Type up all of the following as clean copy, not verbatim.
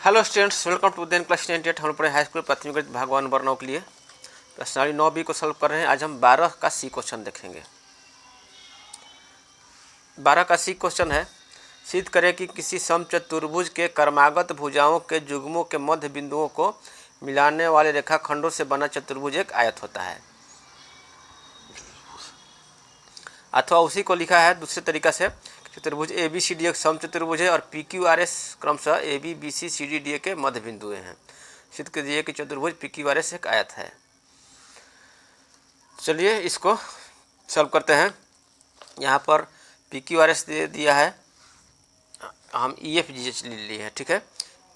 Hello students, welcome to then class 98। हम पढ़े high school प्राथमिक गणित भाग 1 वर्णों के लिए प्रश्नावली 9B को सॉल्व कर रहे हैं। आज हम 12 का सी क्वेश्चन देखेंगे। 12 का सी क्वेश्चन है, सिद्ध करें कि किसी समचतुर्भुज के क्रमागत भुजाओं के युग्मों के मध्य बिंदुओं को मिलाने वाले रेखाखंडों से बना चतुर्भुज एक आयत होता है। अथवा उसी को लिखा है दूसरे तरीका से, चतुर्भुज ए बी सी डी एक समचतुर्भुज है और पी क्यू आर एस क्रमशः A B B C C D D A के मध्य बिंदु हैं। सिद्ध कर दिए कि चतुर्भुज पी क्यू आर एस एक आयत है। चलिए इसको सॉल्व करते हैं। यहाँ पर पी क्यू आर एस दे दिया है, हम ई एफ जी एच ले लिए हैं। ठीक है,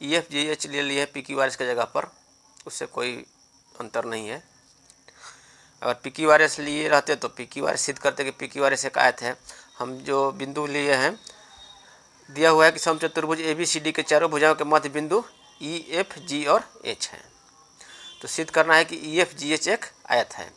ई एफ जी एच ले लिए पी क्यू आर एस की जगह पर, उससे कोई अंतर नहीं है। अगर पी क्यू आर एस लिए रहते तो पी क्यू आर एस सिद्ध करते कि पी क्यू आर एस एक आयत है। हम जो बिंदु लिए हैं, दिया हुआ है कि समचतुर्भुज ए बी सी डी के चारों भुजाओं के मध्य बिंदु ई एफ जी और एच हैं। तो सिद्ध करना है कि ई एफ जी एच एक आयत है।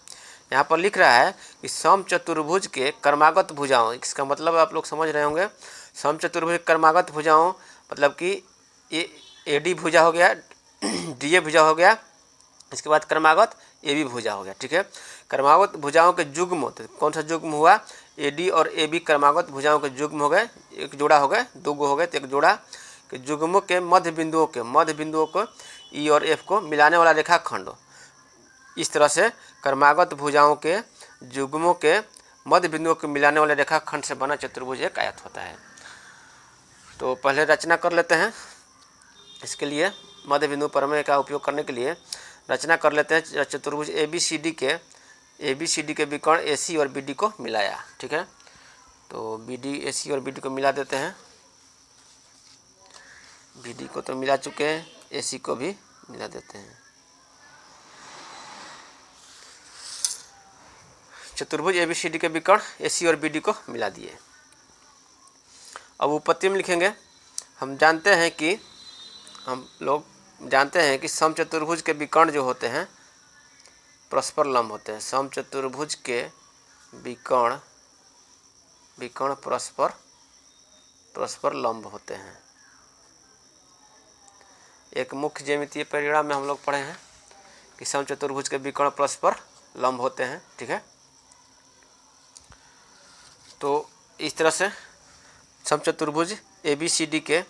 यहाँ पर लिख रहा है कि समचतुर्भुज के क्रमागत भुजाओं, इसका मतलब आप लोग समझ रहे होंगे। समचतुर्भुज क्रमागत भुजाओं मतलब कि ए डी भुजा हो गया, डी ए भुजा हो गया, इसके बाद क्रमागत ए बी भुजा हो गया। ठीक है, क्रमागत भुजाओं के युग्म, तो कौन सा युग्म हुआ? ए डी और ए बी क्रमागत भुजाओं के युग्म हो गए, एक जोड़ा हो गए, दो गो हो गए, तो एक जोड़ा के युग्मों के मध्य बिंदुओं को ई और एफ को मिलाने वाला रेखाखंड। इस तरह से क्रमागत भुजाओं के युग्मों के मध्य बिंदुओं को मिलाने वाले रेखाखंड से बना चतुर्भुज एक आयत होता है। तो पहले रचना कर लेते हैं। इसके लिए मध्य बिंदु प्रमेय का उपयोग करने के लिए रचना कर लेते हैं। चतुर्भुज ए बी सी डी के विकर्ण ए सी और बी डी को मिलाया। ठीक है, तो बी डी ए सी और बी डी को मिला देते हैं। बी डी को तो मिला चुके हैं, ए सी को भी मिला देते हैं। चतुर्भुज ए बी सी डी के विकर्ण ए सी और बी डी को मिला दिए। अब उपपत्ति में लिखेंगे। हम लोग जानते हैं कि समचतुर्भुज के विकर्ण जो होते हैं परस्पर लंब होते हैं। समचतुर्भुज के विकर्ण परस्पर लंब होते हैं। एक मुख्य ज्यामितीय परिणाम में हम लोग पढ़े हैं कि समचतुर्भुज के विकर्ण परस्पर लंब होते हैं। ठीक है, तो इस तरह से समचतुर्भुज ए बी सी डी के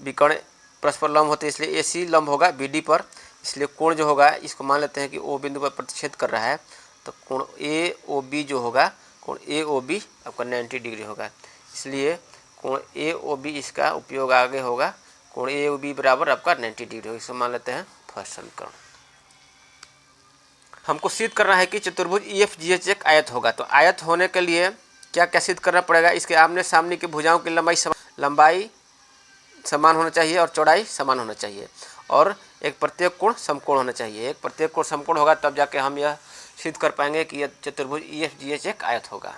विकर्ण परस्पर लंब होते हैं, इसलिए ए सी लंब होगा बी डी पर। इसलिए कोण जो होगा, इसको मान लेते हैं कि ओ बिंदु पर प्रतिच्छेद कर रहा है, तो कोण ए ओ बी जो होगा, कोण ए ओ बी आपका 90 डिग्री होगा। इसलिए कोण ए ओ बी इसका उपयोग आगे होगा, कोण ए ओ बी बराबर आपका 90 डिग्री होगा। इसको मान लेते हैं फर्स्ट समीकरण। हमको सिद्ध करना है कि चतुर्भुज ई एफ जी एच एक आयत होगा। तो आयत होने के लिए क्या क्या सिद्ध करना पड़ेगा? इसके आमने सामने की भुजाओं की लंबाई समान होना चाहिए और चौड़ाई समान होना चाहिए, और एक प्रत्येक कोण समकोण होना चाहिए। एक प्रत्येक कोण समकोण होगा तब जाके हम यह सिद्ध कर पाएंगे कि यह चतुर्भुज ई एफ जी एच एक आयत होगा।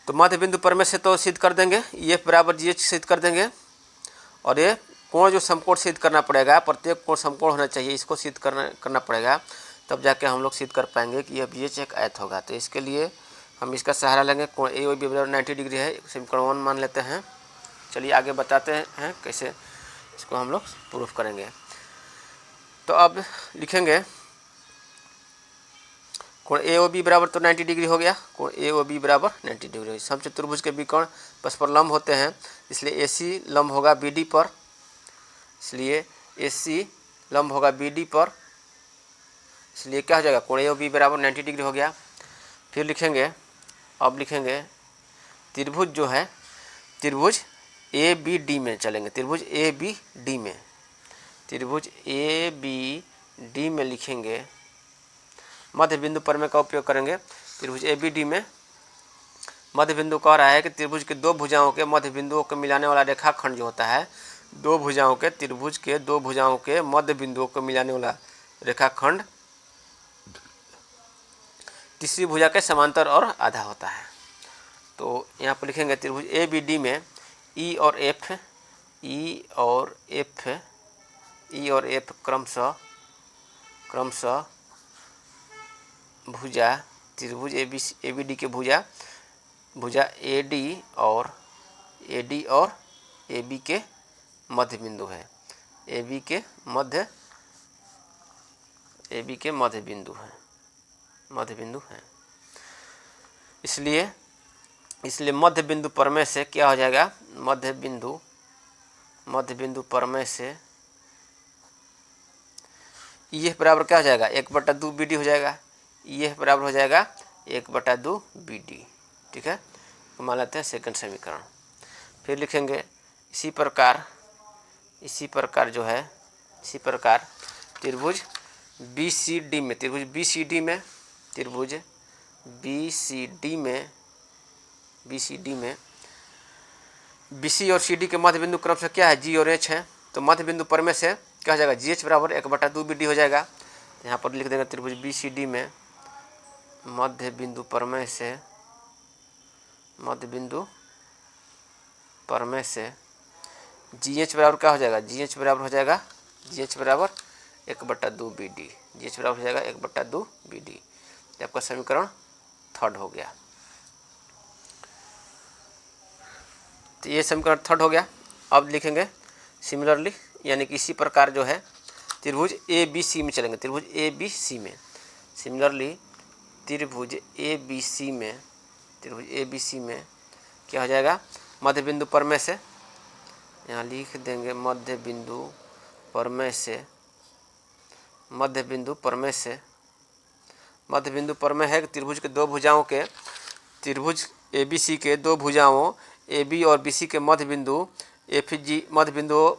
तो मध्य बिंदु प्रमेय से तो सिद्ध कर देंगे, ई एफ बराबर जी एच सिद्ध कर देंगे, और ये कोण जो समकोण सिद्ध करना पड़ेगा, प्रत्येक कोण समकोण होना चाहिए, इसको सिद्ध करना पड़ेगा, तब जाके हम लोग सिद्ध कर पाएंगे कि यह जी एच एक आयत होगा। तो इसके लिए हम इसका सहारा लेंगे। कोण ए ओ बी बराबर 90 डिग्री है, समीकरण 1 मान लेते हैं। चलिए आगे बताते हैं कैसे इसको हम लोग प्रूफ करेंगे। तो अब लिखेंगे कोण ए ओ बी बराबर तो 90 डिग्री हो गया, कोण ए ओ बी बराबर 90 डिग्री। समचतुर्भुज के विकर्ण परस्पर लंब होते हैं, इसलिए ए सी लंब होगा बी डी पर, इसलिए ए सी लंब होगा बी डी पर, इसलिए क्या हो जाएगा? कोण ए ओ बी बराबर 90 डिग्री हो गया। फिर लिखेंगे, अब लिखेंगे त्रिभुज जो है, त्रिभुज ए बी डी में चलेंगे। त्रिभुज ए बी डी में लिखेंगे, मध्य बिंदु प्रमेय का उपयोग करेंगे। त्रिभुज ए बी डी में मध्य बिंदु कह रहा है कि त्रिभुज के दो भुजाओं के मध्य बिंदुओं को मिलाने वाला रेखाखंड जो होता है, त्रिभुज के दो भुजाओं के मध्य बिंदुओं को मिलाने वाला रेखाखंड तीसरी भुजा के समांतर और आधा होता है। तो यहाँ पर लिखेंगे त्रिभुज ए बी डी में ई और एफ क्रमशः भुजा, त्रिभुज ए बी डी के भुजा ए डी और ए बी के मध्य बिंदु है, ए बी के मध्य बिंदु है, मध्य बिंदु है। इसलिए मध्य बिंदु प्रमेय से क्या हो जाएगा, मध्य बिंदु प्रमेय से ये बराबर क्या हो जाएगा, 1/2 BD हो जाएगा। ये बराबर हो जाएगा 1/2 BD। ठीक है, तो मान लेते हैं सेकंड समीकरण। फिर लिखेंगे इसी प्रकार जो है, इसी प्रकार त्रिभुज BCD में, त्रिभुज BCD में BC और CD के मध्य बिंदु क्रम से क्या है, G और H है। तो मध्य बिंदु प्रमेय से क्या हो जाएगा, GH बराबर 1/2 BD हो जाएगा। यहाँ पर लिख देंगे त्रिभुज BCD में मध्य बिंदु प्रमेय से GH बराबर क्या हो जाएगा, GH बराबर 1/2 BD। GH बराबर हो जाएगा 1/2 BD। ये आपका समीकरण थर्ड हो गया। तो ये समीकरण थर्ड हो गया। अब लिखेंगे सिमिलरली, यानी कि इसी प्रकार जो है त्रिभुज ABC में चलेंगे, त्रिभुज ABC में सिमिलरली त्रिभुज ABC में क्या हो जाएगा, मध्य बिंदु प्रमेय से, यहाँ लिख देंगे मध्य बिंदु प्रमेय है कि त्रिभुज के दो भुजाओं के, त्रिभुज ABC के दो भुजाओं AB और BC के मध्य बिंदु FG, मध्य बिंदुओं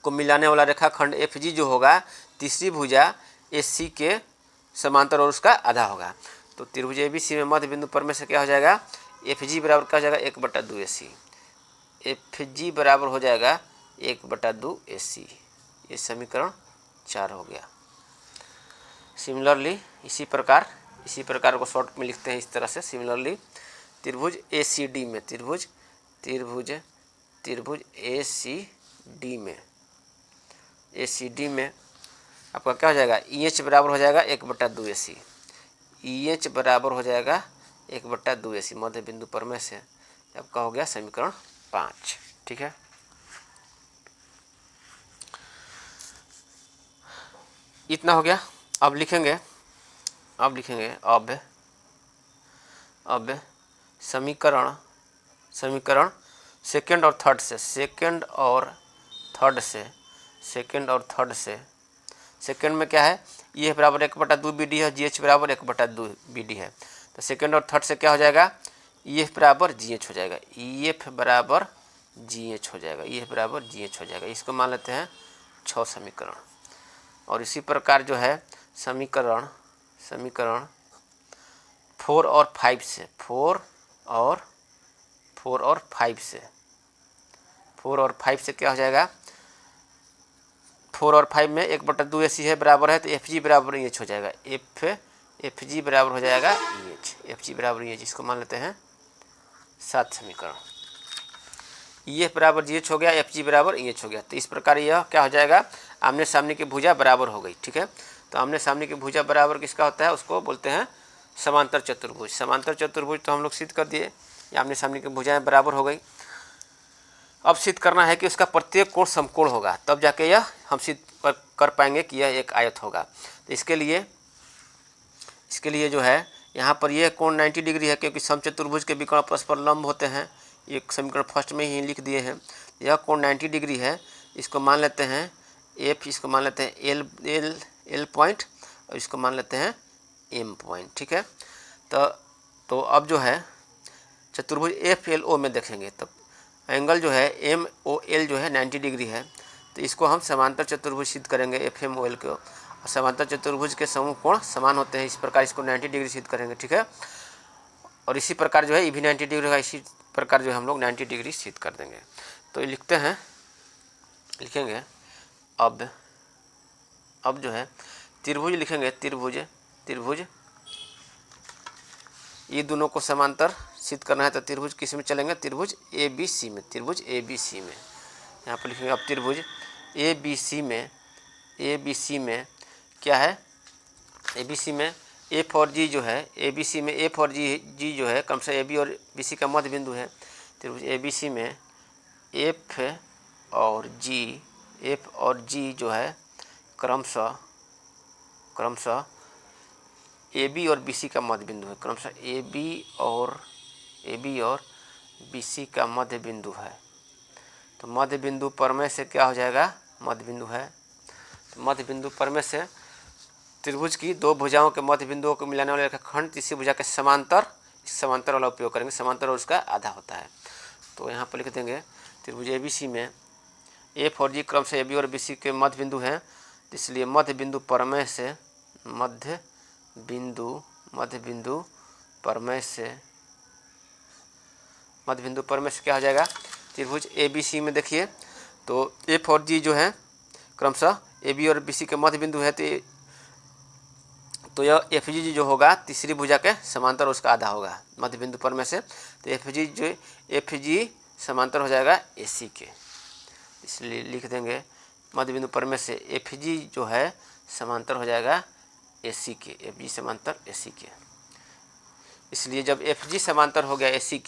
को मिलाने वाला रेखाखंड FG जो होगा तीसरी भुजा AC के समांतर और उसका आधा होगा। तो त्रिभुज ABC में मध्य बिंदु प्रमेय से क्या हो जाएगा, FG बराबर क्या हो जाएगा, 1/2 AC। FG बराबर हो जाएगा 1/2 AC। ये समीकरण 4 हो गया। सिमिलरली इसी प्रकार को शॉर्ट में लिखते हैं इस तरह से। सिमिलरली त्रिभुज ACD में, त्रिभुज ACD में आपका क्या हो जाएगा, EH बराबर हो जाएगा 1/2 AC। EH बराबर हो जाएगा 1/2 AC मध्य बिंदु प्रमेय से। आपका हो गया समीकरण 5। ठीक है, इतना हो गया। अब लिखेंगे समीकरण सेकंड और थर्ड से। सेकंड में क्या है, ये बराबर 1/2 BD है, GH बराबर 1/2 BD है। तो सेकंड और थर्ड से क्या हो जाएगा, EF बराबर GH हो जाएगा, EF बराबर GH हो जाएगा। इसको मान लेते हैं 6 समीकरण। और इसी प्रकार जो है समीकरण 4 और 5 से, 4 और 5 से क्या हो जाएगा, 4 और 5 में 1/2 AC है बराबर है, तो FG बराबर EH हो जाएगा। FG बराबर हो जाएगा EH। इसको मान लेते हैं 7 समीकरण। EF बराबर GH हो गया, FG बराबर EH हो गया। तो इस प्रकार यह क्या हो जाएगा, आमने सामने की भुजा बराबर हो गई। ठीक है, तो आमने सामने की भुजा बराबर किसका होता है, उसको बोलते हैं समांतर चतुर्भुज। समांतर चतुर्भुज तो हम लोग सिद्ध कर दिए, आमने सामने की भुजाएं बराबर हो गई। अब सिद्ध करना है कि उसका प्रत्येक कोण समकोण होगा, तब जाके यह हम सिद्ध कर पाएंगे कि यह एक आयत होगा। तो इसके लिए जो है यहाँ पर यह कोण 90 डिग्री है, क्योंकि समचतुर्भुज के विकर्ण परस्पर लंब होते हैं। ये समीकरण फर्स्ट में ही लिख दिए हैं। यह कोण 90 डिग्री है, इसको मान लेते हैं F, इसको मान लेते हैं L पॉइंट, और इसको मान लेते हैं M पॉइंट। ठीक है, तो अब जो है चतुर्भुज FLO में देखेंगे, तब एंगल जो है MOL जो है 90 डिग्री है। तो इसको हम समांतर चतुर्भुज सिद्ध करेंगे FMOL को। और समांतर चतुर्भुज के समूह कोण समान होते हैं, इस प्रकार इसको 90 डिग्री सिद्ध करेंगे। ठीक है, और इसी प्रकार जो है ये भी 90 डिग्री होगा, इसी प्रकार जो है हम लोग 90 डिग्री सिद्ध कर देंगे। तो ये लिखेंगे अब जो है त्रिभुज लिखेंगे, त्रिभुज ये दोनों को समांतर सिद्ध करना है। तो त्रिभुज किस में चलेंगे, त्रिभुज ABC में, यहाँ पर लिखेंगे। अब त्रिभुज ABC में क्या है, ABC में F और G जो है, ABC में F और G जो है क्रमशः AB और BC का मध्य बिंदु है। त्रिभुज ABC में F और जी जो है क्रमशः ए बी और बी सी का मध्य बिंदु है। क्रमशः ए बी और बी सी का मध्य बिंदु है। तो मध्य बिंदु प्रमेय से क्या हो जाएगा, मध्य बिंदु है तो मध्य बिंदु प्रमेय से त्रिभुज की दो भुजाओं के मध्य बिंदुओं को मिलाने वाले रेखाखंड तीसरी भुजा के समांतर, इस समांतर वाला उपयोग करेंगे। समांतर और उसका आधा होता है। तो यहाँ पर लिख देंगे त्रिभुज ए बी सी में एफ और जी क्रम से ए बी और बी सी के मध्य बिंदु हैं, इसलिए मध्य बिंदु प्रमेय से मध्य बिंदु प्रमेय से क्या हो जाएगा, त्रिभुज ए बी सी में देखिए तो एफ और जी जो है क्रमशः ए बी और बी सी के मध्य बिंदु है, तो यह एफ जी जो होगा तीसरी भुजा के समांतर उसका आधा होगा मध्य बिंदु प्रमेय से। तो एफ जी समांतर हो जाएगा ए सी के, इसलिए लिख देंगे मध्य बिंदु प्रमेय से एफ जी जो है समांतर हो जाएगा ए सी के, एफ जी समांतर ए सी के। इसलिए जब एफ जी समांतर हो गया ए सी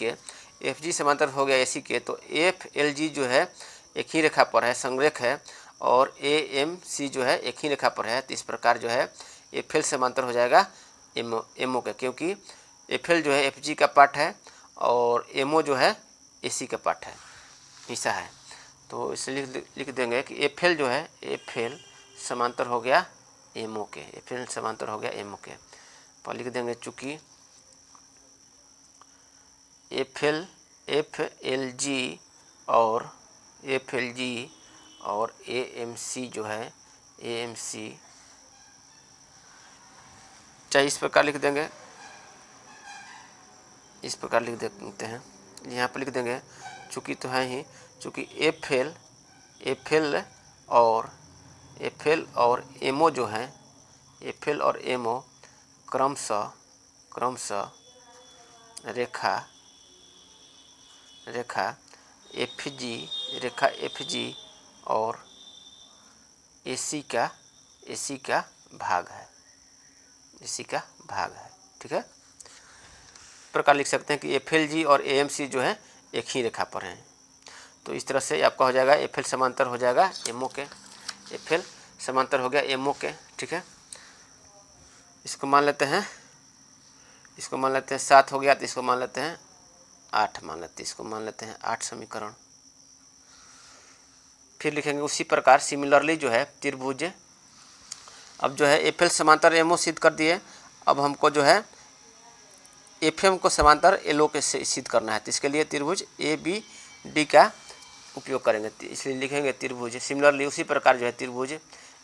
के, तो एफ एल जी जो है एक ही रेखा पर है, संरेख है, और ए एम सी जो है एक ही रेखा पर है। तो इस प्रकार जो है एफ एल समांतर हो जाएगा एम ओ के, क्योंकि एफ एल जो है एफ जी का पार्ट है और एम ओ जो है ए सी का पार्ट है, हिस्सा है। तो इसलिए लिख देंगे कि एफ एल जो है एफ एल समांतर हो गया एम ओ के, एफ एल समांतर हो गया एम ओ के। पर लिख देंगे चूँकि एफ एल जी और ए एम सी जो है ए एम सी, चाहे इस प्रकार लिख देंगे, इस प्रकार लिख देते हैं। यहाँ पर लिख देंगे चूँकि तो है ही, चूँकि एफ एल और एम ओ जो है, एफ एल और एम ओ क्रमशः रेखा एफ जी और ए सी का भाग है, ठीक है। प्रकार लिख सकते हैं कि एफ एल जी और ए एम सी जो है एक ही रेखा पर हैं। तो इस तरह से आपका हो जाएगा एफ एल समांतर हो जाएगा एम ओ के, एफ एल समांतर हो गया एम ओ के, ठीक है। इसको मान लेते हैं 7 हो गया, तो इसको मान लेते हैं 8 8 समीकरण। फिर लिखेंगे उसी प्रकार सिमिलरली जो है त्रिभुज, अब जो है एफ एल समांतर एम ओ सिद्ध कर दिए, अब हमको जो है एफ एम को समांतर एल ओ के सिद्ध करना है। तो इसके लिए त्रिभुज ए बी डी का उपयोग करेंगे, इसलिए लिखेंगे त्रिभुज सिमिलरली उसी प्रकार जो है त्रिभुज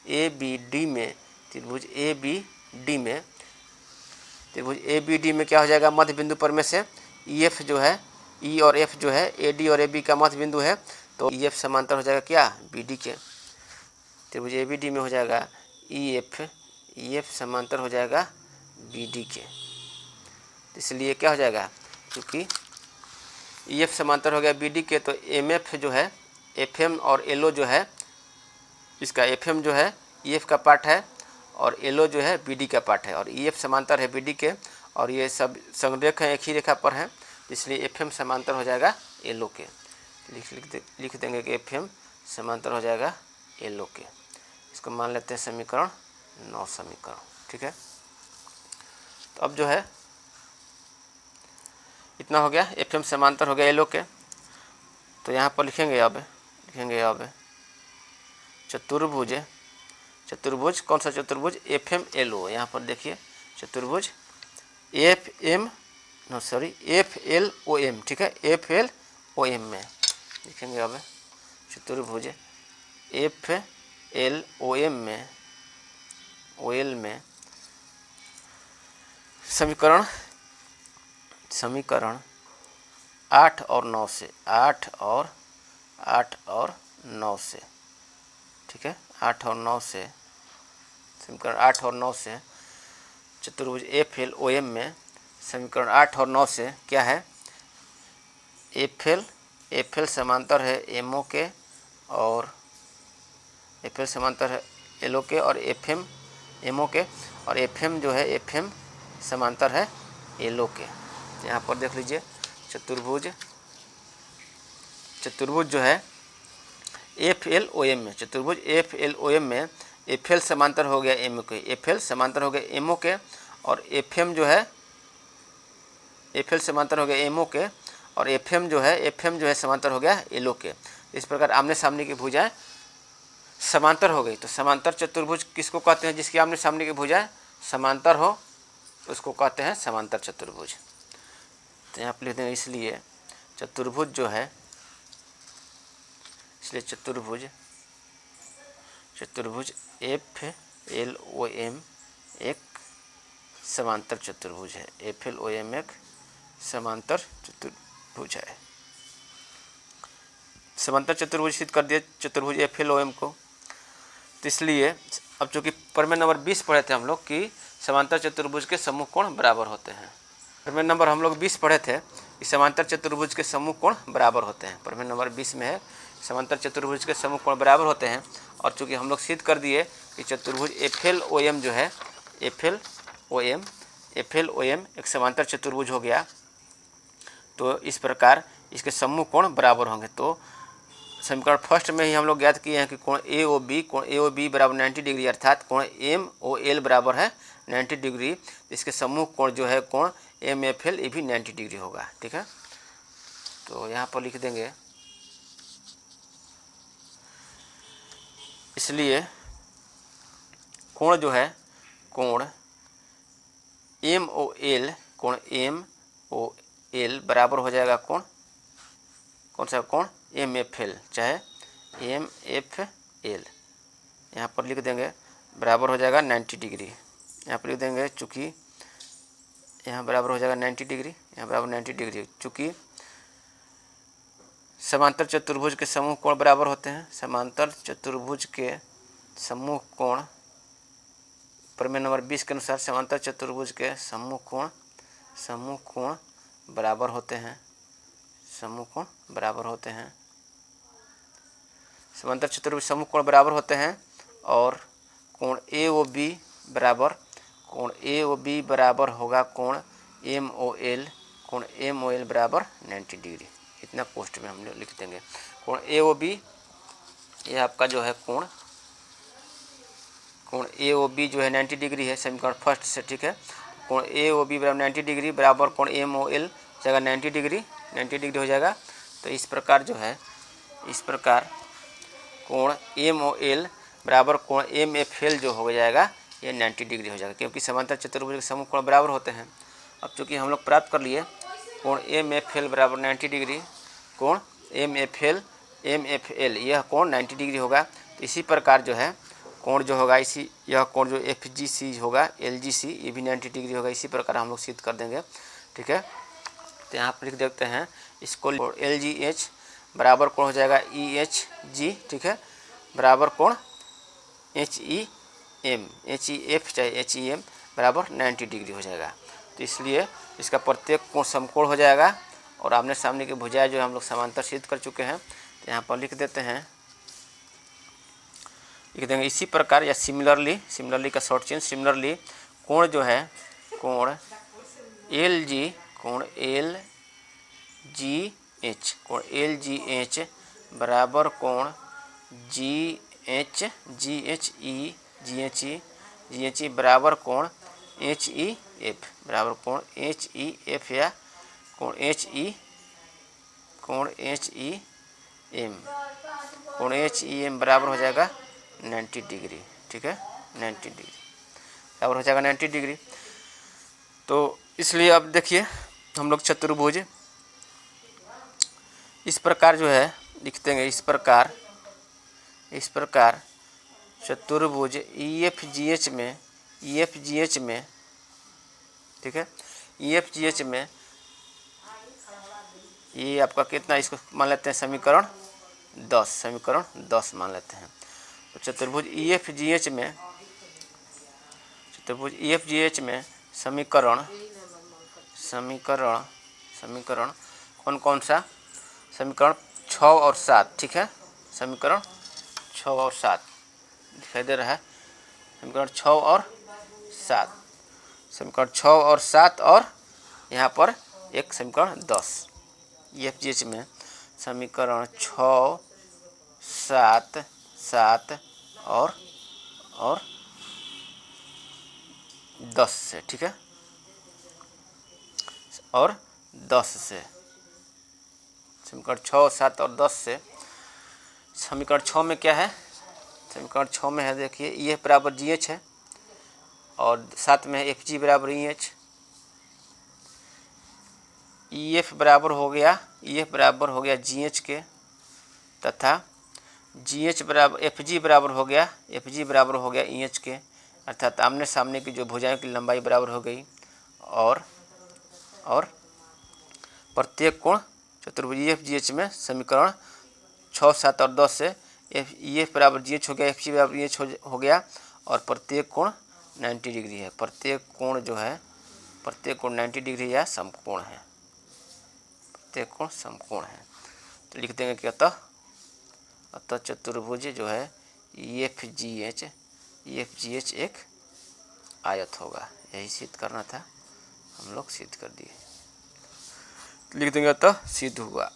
ए बी डी में क्या हो जाएगा, मध्य बिंदु प्रमेय से ई एफ जो है, ई और एफ जो है ए डी और ए बी का मध्य बिंदु है, तो ई एफ समांतर हो जाएगा क्या, बी डी के। त्रिभुज ए बी डी में हो जाएगा ई एफ समांतर हो जाएगा बी डी के। इसलिए क्या हो जाएगा, क्योंकि ई एफ समांतर हो गया बी डी के, तो एम एफ जो है एफ एम और एल ओ जो है, इसका एफ एम जो है ई एफ का पार्ट है और एल ओ जो है बी डी का पार्ट है, और ई एफ समांतर है बी डी के, और ये सब संरेख हैं, एक ही रेखा पर हैं, इसलिए एफ एम समांतर हो जाएगा एल ओ के। लिख देंगे कि एफ एम समांतर हो जाएगा एल ओ के। इसको मान लेते हैं समीकरण 9 समीकरण, ठीक है। तो अब जो है इतना हो गया, एफ एम समांतर हो गया एल ओ के। तो यहाँ पर लिखेंगे अब चतुर्भुज, कौन सा चतुर्भुज, एफ एम एल ओ। यहाँ पर देखिए चतुर्भुज एफ एल ओ एम, ठीक है, एफ एल ओ एम में लिखेंगे अब चतुर्भुज एफ एल ओ एम में समीकरण 8 और 9 से, 8 और 9 से, ठीक है, 8 और 9 से, समीकरण 8 और 9 से चतुर्भुज एफ एल ओ एम में समीकरण 8 और 9 से क्या है, एफ एल समांतर है एम ओ के, और एफ एल समांतर है एल ओ के, और एफ एम एम ओ के, और एफ एम जो है एफ एम समांतर है एल ओ के। यहाँ पर देख लीजिए चतुर्भुज जो है FLOM में, चतुर्भुज FLOM में FL समांतर हो गया MO के, FL समांतर हो गया MO के, और FM जो है FL समांतर हो गया MO के, और FM जो है समांतर हो गया LO के। इस प्रकार आमने सामने की भुजाएं समांतर हो गई। तो समांतर चतुर्भुज किसको कहते हैं? जिसकी आमने सामने की भुजाएं समांतर हो उसको कहते हैं समांतर चतुर्भुज। तो यहाँ पर लिख देंगे इसलिए चतुर्भुज जो है, इसलिए चतुर्भुज FLOM एक समांतर चतुर्भुज है। FLOM एक समांतर चतुर्भुज है। समांतर चतुर्भुज सिद्ध कर दिए चतुर्भुज FLOM को। तो इसलिए अब चूँकि प्रमेय नंबर 20 पढ़े थे हम लोग कि समांतर चतुर्भुज के समूह कोण बराबर होते हैं। प्रमेय नंबर हम लोग 20 पढ़े थे कि समांतर चतुर्भुज के समूह कोण बराबर होते हैं। प्रमेय नंबर 20 में है समांतर चतुर्भुज के समूह कोण बराबर होते हैं। और चूँकि हम लोग सिद्ध कर दिए कि चतुर्भुज FLOM जो है FLOM एक समांतर चतुर्भुज हो गया। तो इस प्रकार इसके समूह कोण बराबर होंगे। तो समीकरण फर्स्ट में ही हम लोग ज्ञात किए हैं कि कोण AOB बराबर 90 डिग्री, अर्थात कोण MOL बराबर है 90 डिग्री। इसके समूह कोण जो है कोण MFL ये भी 90 डिग्री होगा। ठीक है, तो यहाँ पर लिख देंगे इसलिए कोण जो है कोण MOL बराबर हो जाएगा कोण कौन सा कोण MFL, चाहे MFL यहाँ पर लिख देंगे बराबर हो जाएगा 90 डिग्री। यहाँ पर लिख देंगे चूँकि यहाँ बराबर हो जाएगा 90 डिग्री, यहाँ बराबर 90 डिग्री। चूँकि समांतर चतुर्भुज के समूह कोण बराबर होते हैं। समांतर चतुर्भुज के समूह कोण प्रमेय नंबर 20 के अनुसार समांतर चतुर्भुज के समूह कोण बराबर होते हैं। समूह कोण बराबर होते हैं। समांतर चतुर्भुज समूह कोण बराबर होते हैं। और कोण AOB बराबर होगा कोण MOL, कोण MOL बराबर 90 डिग्री। इतना पोस्ट में हम लोग लिख देंगे। कोण AOB ये आपका जो है कोण AOB जो है 90 डिग्री है समीकरण फर्स्ट से। ठीक है, कोण AOB बराबर 90 डिग्री बराबर कोण MOL जाएगा 90 डिग्री हो जाएगा। तो इस प्रकार जो है, इस प्रकार कोण MOL बराबर कोण MFL जो हो जाएगा ये 90 डिग्री हो जाएगा, क्योंकि समांतर चतुर्भुज के समूह कोण बराबर होते हैं। अब चूँकि हम लोग प्राप्त कर लिए कोण MFL बराबर 90 डिग्री, कोण MFL यह कोण 90 डिग्री होगा। तो इसी प्रकार जो है कोण जो होगा यह कोण जो FGC होगा LGC ये भी 90 डिग्री होगा। इसी प्रकार हम लोग सिद्ध कर देंगे। ठीक है, तो यहाँ पर लिख देते हैं इसको LGH बराबर कोण हो जाएगा EHG। ठीक है, बराबर कोण HEF चाहे HEM बराबर 90 डिग्री हो जाएगा। तो इसलिए इसका प्रत्येक कोण समकोण हो जाएगा और आमने सामने की भुजाएं जो हम लोग समांतर सिद्ध कर चुके हैं। तो यहाँ पर लिख देते हैं, लिख देंगे इसी प्रकार या सिमिलरली का शॉर्ट चेंज सिमिलरली कोण जो है कोण LGH बराबर कोण GHE बराबर कोण HEF बराबर कोण HEF या कोण HEM बराबर हो जाएगा 90 डिग्री। ठीक है, 90 डिग्री बराबर हो जाएगा 90 डिग्री। तो इसलिए अब देखिए हम लोग चतुर्भुज इस प्रकार जो है लिख देंगे, इस प्रकार चतुर्भुज EFGH में ठीक है, EFGH में ये आपका कितना, इसको मान लेते हैं समीकरण 10 मान लेते हैं। तो चतुर्भुज EFGH में समीकरण कौन सा, समीकरण 6 और 7। ठीक है, समीकरण 6 और 7 दिखाई दे रहा है। समीकरण 6 और 7 और यहाँ पर एक समीकरण 10। EFGH में समीकरण 6, 7 7 और 10 से, ठीक है, और 10 से। समीकरण 6, 7 और 10 से। समीकरण 6 में क्या है? समीकरण 6 में है, देखिए EF बराबर GH है और 7 में है FG बराबर EH। EF बराबर हो गया GH के, तथा GH बराबर FG बराबर हो गया EH के, अर्थात आमने सामने की जो भुजाओं की लंबाई बराबर हो गई। और प्रत्येक कोण चतुर्भुज EFGH में समीकरण 6, 7 और 10 से EF बराबर GH हो गया, FG बराबर EH हो गया, और प्रत्येक कोण 90 डिग्री है। प्रत्येक कोण 90 डिग्री या समकोण है। प्रत्येक कोण समकोण है। तो लिख देंगे कि अतः चतुर्भुज जो है EFGH एक आयत होगा। यही सिद्ध करना था, हम लोग सिद्ध कर दिए। लिख देंगे तो सिद्ध हुआ।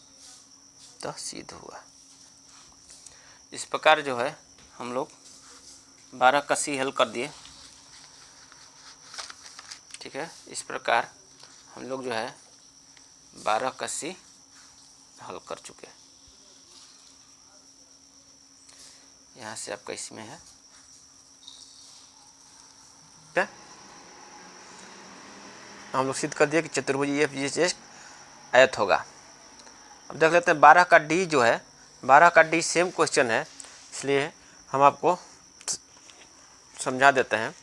इस प्रकार जो है हम लोग 12 का C हल कर दिए, ठीक है। इस प्रकार हम लोग जो है 12 का C हल कर चुके। यहाँ से आपका इसमें है, क्या हम लोग सिद्ध कर दिए कि चतुर्भुज EFGH आयत होगा। अब देख लेते हैं 12 का D जो है, 12 का D सेम क्वेश्चन है, इसलिए हम आपको समझा देते हैं।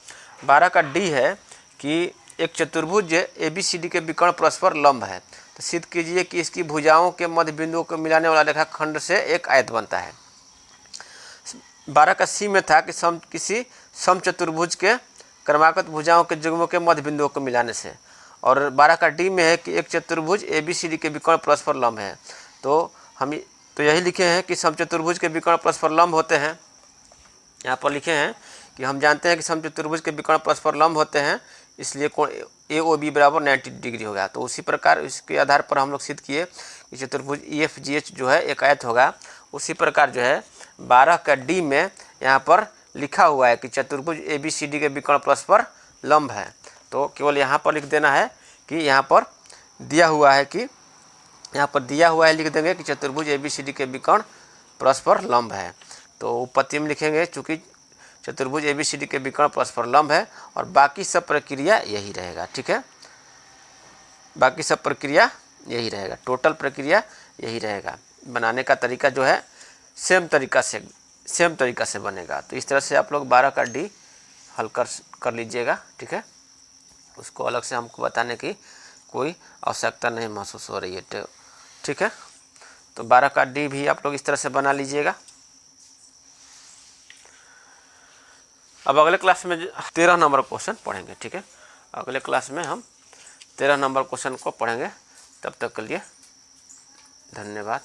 12 का D है कि एक चतुर्भुज ABCD के विकर्ण परस्पर लंब है, तो सिद्ध कीजिए कि इसकी भुजाओं के मध्य बिंदुओं को मिलाने वाला रेखाखंड से एक आयत बनता है। 12 का C में था कि किसी समचतुर्भुज के क्रमागत भुजाओं के युग्मों के मध्य बिंदुओं को मिलाने से, और 12 का D में है कि एक चतुर्भुज ABCD के विकर्ण परस्पर लंब है। तो हम यही लिखे हैं कि समचतुर्भुज के विकर्ण परस्पर लंब होते हैं। यहाँ पर लिखे हैं कि हम जानते हैं कि समचतुर्भुज के विकर्ण परस्पर लंब होते हैं, इसलिए कोण AOB बराबर 90 डिग्री होगा। तो उसी प्रकार इसके आधार पर हम लोग सिद्ध किए कि चतुर्भुज EFGH जो है एक आयत होगा। उसी प्रकार जो है 12 का D में यहाँ पर लिखा हुआ है कि चतुर्भुज ABCD के विकर्ण परस्पर लंब है। तो केवल यहाँ पर लिख देना है कि यहाँ पर दिया हुआ है लिख देंगे कि चतुर्भुज ABCD के विकर्ण परस्पर लंब है। तो उपपत्ति में लिखेंगे चूँकि चतुर्भुज ABCD के विकर्ण परस्पर लंब है, और बाकी सब प्रक्रिया यही रहेगा, ठीक है। बाकी सब प्रक्रिया यही रहेगा, टोटल प्रक्रिया यही रहेगा। बनाने का तरीका जो है सेम तरीका से बनेगा। तो इस तरह से आप लोग 12 का D हल कर लीजिएगा, ठीक है। उसको अलग से हमको बताने की कोई आवश्यकता नहीं महसूस हो रही है, ठीक है। तो 12 का D भी आप लोग इस तरह से बना लीजिएगा। अब अगले क्लास में 13 नंबर क्वेश्चन पढ़ेंगे, ठीक है। अगले क्लास में हम 13 नंबर क्वेश्चन को पढ़ेंगे। तब तक के लिए धन्यवाद।